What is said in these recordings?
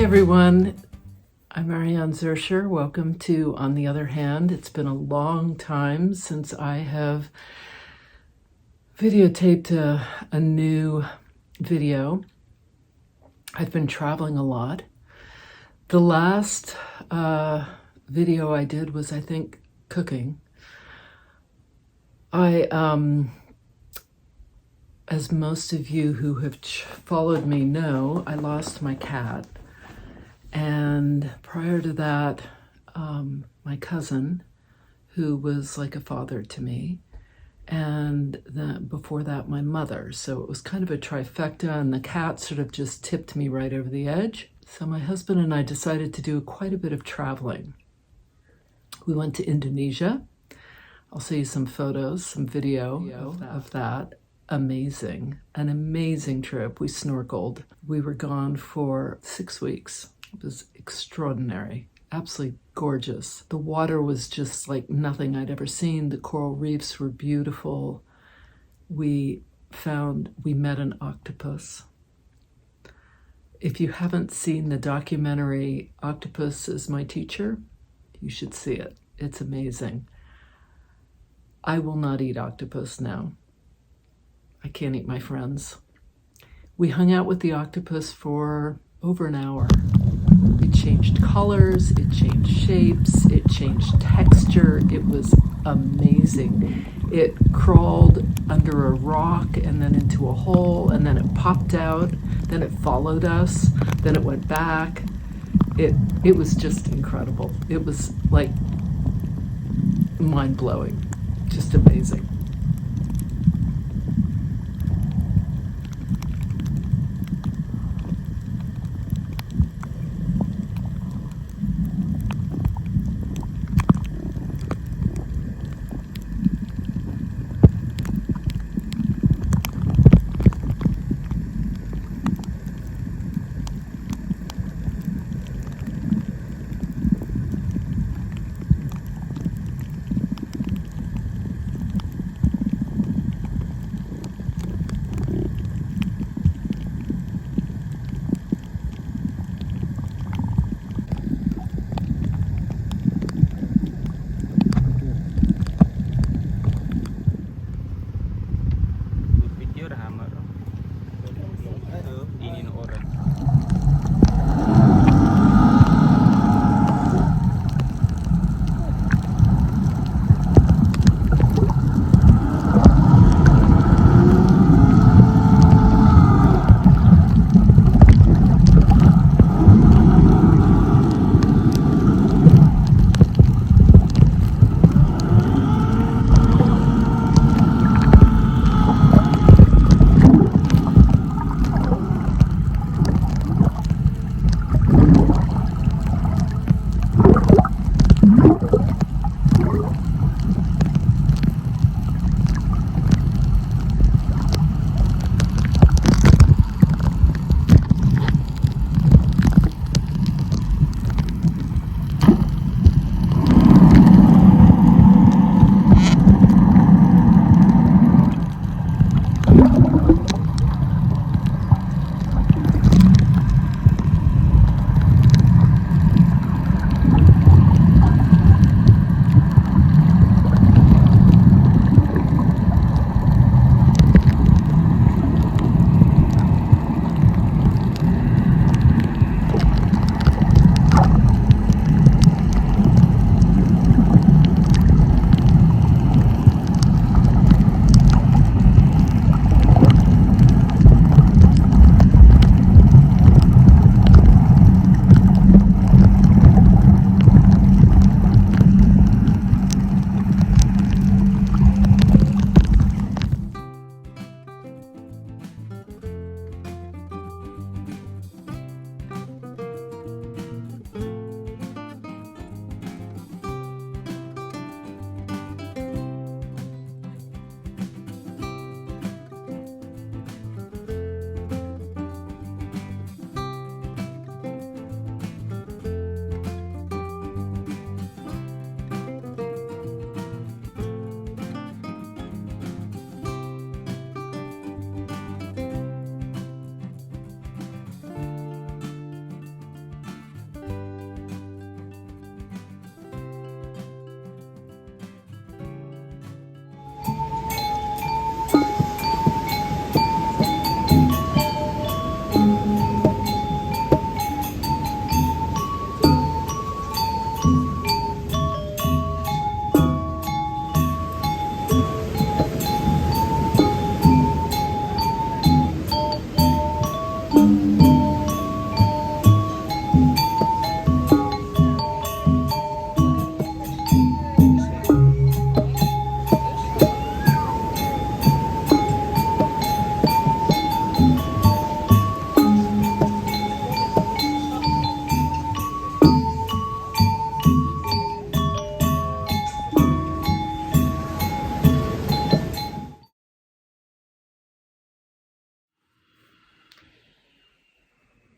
everyone, I'm Ariane Zurcher. Welcome to On the Other Hand. It's been a long time since I have videotaped a new video. I've been traveling a lot. The last video I did was, I think, cooking. As most of you who have followed me know, I lost my cat. And prior to that, my cousin, who was like a father to me, and then before that, my mother. So it was kind of a trifecta, and the cat sort of just tipped me right over the edge. So my husband and I decided to do quite a bit of traveling. We went to Indonesia. I'll show you some photos, some video of that. Amazing, an amazing trip. We snorkeled. We were gone for 6 weeks. It was extraordinary, absolutely gorgeous. The water was just like nothing I'd ever seen. The coral reefs were beautiful. We met an octopus. If you haven't seen the documentary Octopus is My Teacher, you should see it. It's amazing. I will not eat octopus now. I can't eat my friends. We hung out with the octopus for over an hour. It changed colors, it changed shapes, it changed texture. It was amazing. It crawled under a rock and then into a hole, and then it popped out, then it followed us, then it went back. It was just incredible. It was like mind-blowing, just amazing.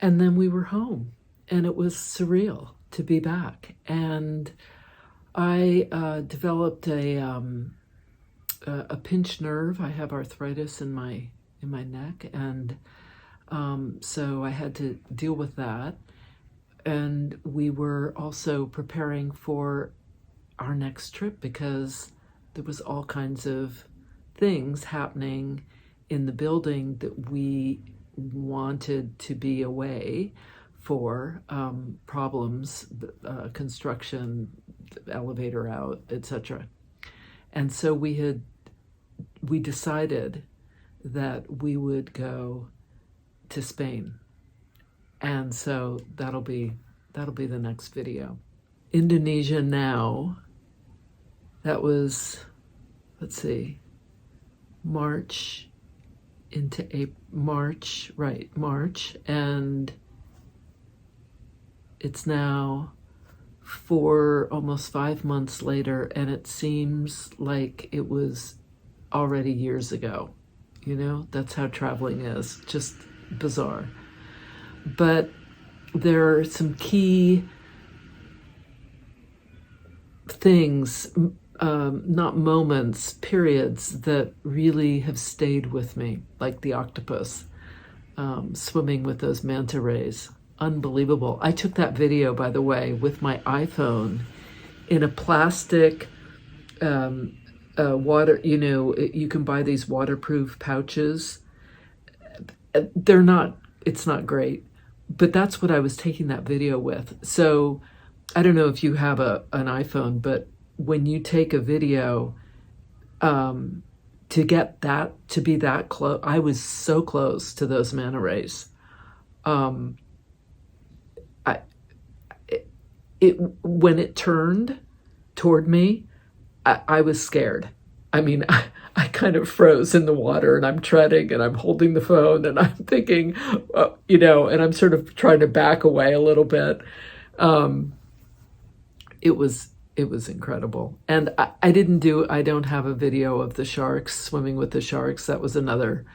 And then we were home, and it was surreal to be back. And I developed a pinched nerve. I have arthritis in my neck, and so I had to deal with that. And we were also preparing for our next trip because there was all kinds of things happening in the building that we wanted to be away for, problems, construction, elevator out, etc. And so we decided that we would go to Spain. And so that'll be the next video. Indonesia now, that was, let's see, March into April, March, and it's now almost 5 months later, and it seems like it was already years ago. You know, that's how traveling is, just bizarre. But there are some key things, not moments, periods that really have stayed with me, like the octopus swimming with those manta rays. Unbelievable. I took that video, by the way, with my iPhone in a plastic water, you know, you can buy these waterproof pouches. It's not great, but that's what I was taking that video with. So I don't know if you have an iPhone, but when you take a video, to get that, to be that close, I was so close to those manta rays. When it turned toward me, I was scared. I mean, I kind of froze in the water, and I'm treading, and I'm holding the phone, and I'm thinking, you know, and I'm sort of trying to back away a little bit. It was incredible. And I don't have a video of the sharks, swimming with the sharks. That was another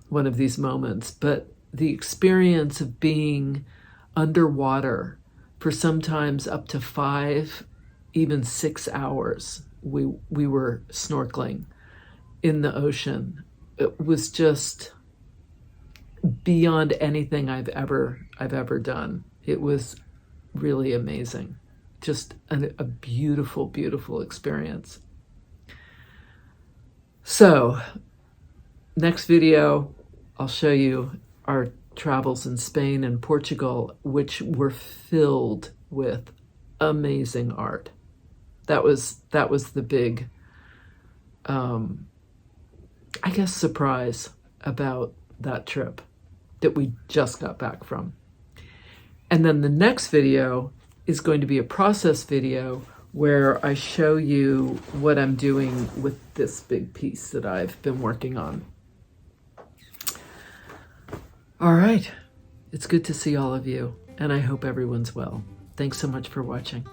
one of these moments. But the experience of being underwater for sometimes up to 5, even 6 hours, we were snorkeling in the ocean. It was just beyond anything I've ever done. It was really amazing. Just a beautiful, beautiful experience. So, next video, I'll show you our travels in Spain and Portugal, which were filled with amazing art. That was the big, I guess, surprise about that trip that we just got back from. And then the next video is going to be a process video where I show you what I'm doing with this big piece that I've been working on. All right, it's good to see all of you, and I hope everyone's well. Thanks so much for watching.